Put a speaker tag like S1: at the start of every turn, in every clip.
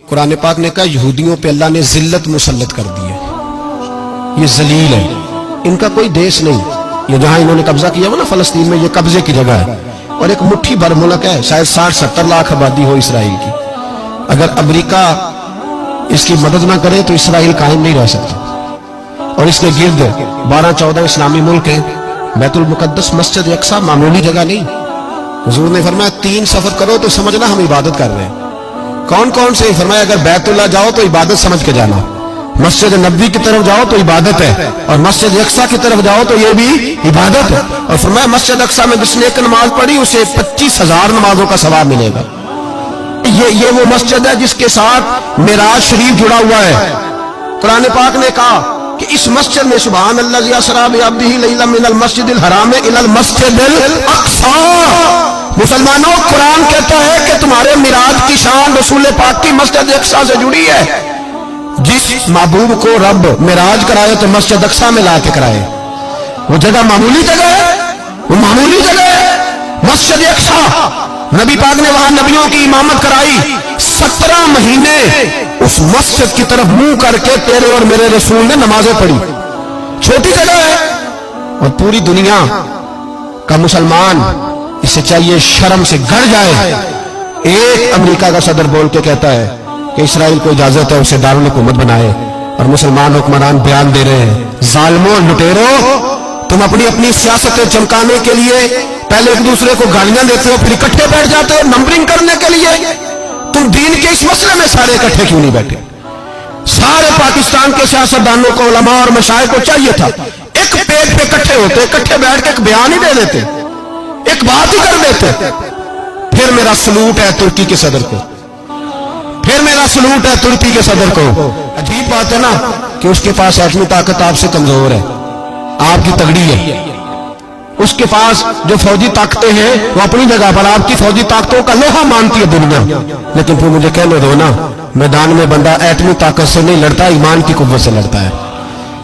S1: कुरान पाक ने कहा यहूदियों पे अल्लाह ने जिल्लत मुसल्लत कर दी है, ये जलील है, इनका कोई देश नहीं। ये जहां इन्होंने कब्जा किया हुआ ना फलस्तीन में, ये कब्जे की जगह है और एक मुट्ठी भर मुल्क है, शायद 60-70 लाख आबादी हो इसराइल की। अगर अमेरिका इसकी मदद ना करे तो इसराइल कायम नहीं रह सकता। और इसके गिर्द 12-14 इस्लामी मुल्क हैं। बैतुल मुकद्दस मस्जिद अक्सा मामूली जगह नहीं। हुजूर ने फरमाया 3 सफर करो तो समझना हम इबादत कर रहे हैं। कौन कौन से? फरमाया अगर बैतुल्लाह जाओ तो इबादत समझ के जाना, मस्जिद नबी की तरफ जाओ तो इबादत है, और मस्जिद अक्सा की तरफ जाओ तो ये भी इबादत है। और फरमाया मस्जिद अक्सा में जिसने एक नमाज पढ़ी उसे 25,000 नमाजों का सवाब मिलेगा। ये वो मस्जिद है जिसके साथ मिराज शरीफ जुड़ा हुआ है। कुरान पाक ने कहा कि इस मस्जिद में सुभान अल्लाज़ी असरा बिअब्दिही लैला मिनल मस्जिदिल हराम इलल मस्जिदिल अक्सा। मुसलमानों, कुरान कहता है कि तुम्हारे मिराज की शान रसूल पाक की मस्जिद अक्सा से जुड़ी है। जिस महबूब को रब मिराज कराए तो मस्जिद अक्सा में ला के कराए। वो जगह मामूली जगह है, वो मामूली जगह है मस्जिद अक्सा। नबी पाक ने वहां नबियों की इमामत कराई। 17 महीने उस मस्जिद की तरफ मुंह करके तेरे और मेरे रसूल ने नमाजें पढ़ी। छोटी जगह है और पूरी दुनिया का मुसलमान इसे चाहिए शर्म से गड़ जाए। एक अमेरिका का सदर बोल के कहता है कि इसराइल को इजाजत है उसे दारुल हुकूमत बनाए, और मुसलमान हुक्मरान बयान दे रहे हैं जालिमों लुटेरो, तुम अपनी अपनी सियासतें चमकाने के लिए पहले एक दूसरे को गालियां देते हो, फिर इकट्ठे बैठ जाते हो नंबरिंग करने के लिए। तुम दीन के इस मसले में सारे इकट्ठे क्यों नहीं बैठे? सारे पाकिस्तान के सियासतदानों को, उलमा और मशाइख को चाहिए था एक पेज पे इकट्ठे होते, इकट्ठे बैठ के एक बयान ही दे देते, एक बात ही कर देते। फिर मेरा सलूट है तुर्की के सदर को, फिर मेरा सलूट है तुर्की के सदर को। अजीब बात है ना कि उसके पास एटमी ताकत आपसे कमजोर है, आपकी तगड़ी है। उसके पास जो फौजी ताकतें हैं वो अपनी जगह पर, आपकी फौजी ताकतों का लोहा मानती है दुनिया। लेकिन फिर मुझे कहने दो ना, मैदान में बंदा एटमी ताकत से नहीं लड़ता, ईमान की कुव्वत से लड़ता है।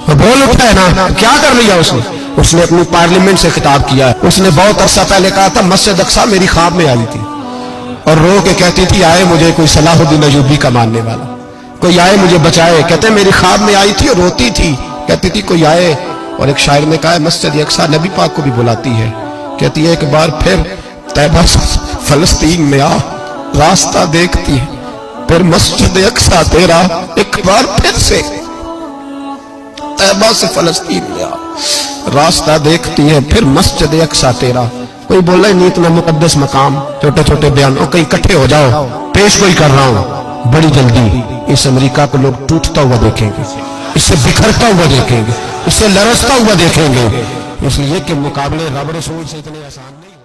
S1: वो बोल उठा है ना, क्या कर लिया उसने? उसने अपनी पार्लियामेंट से खिताब किया है। उसने बहुत अरसा पहले कहा था मस्जिद अक्सा मेरी ख्वाब में आई थी और रो के कहती थी आए मुझे कोई सलाहुद्दीन अय्यूबी का मानने वाला, कोई आए मुझे बचाए। कहते मेरी ख्वाब में आई थी और रोती थी, कहती थी कोई आए। और एक शायर ने कहा मस्जिद अक्सा नबी पाक को भी बुलाती है, कहती है एक बार फिर तैबा फलस्तीन में आ, रास्ता देखती है फिर मस्जिद अक्सा तेरा, एक बार फिर से तैबा से फलस्तीन में आ, रास्ता देखती है फिर मस्जिद अक्सा तेरा। कोई बोला नहीं इतना मुकद्दस मकाम, छोटे छोटे बयानों कहीं इकट्ठे हो जाओ, पेश कोई कर रहा हूं। बड़ी जल्दी इस अमेरिका को लोग टूटता हुआ देखेंगे, इससे बिखरता हुआ देखेंगे, इससे लरसता हुआ देखेंगे। इसलिए कि मुकाबले रब रसूल से इतने आसान नहीं।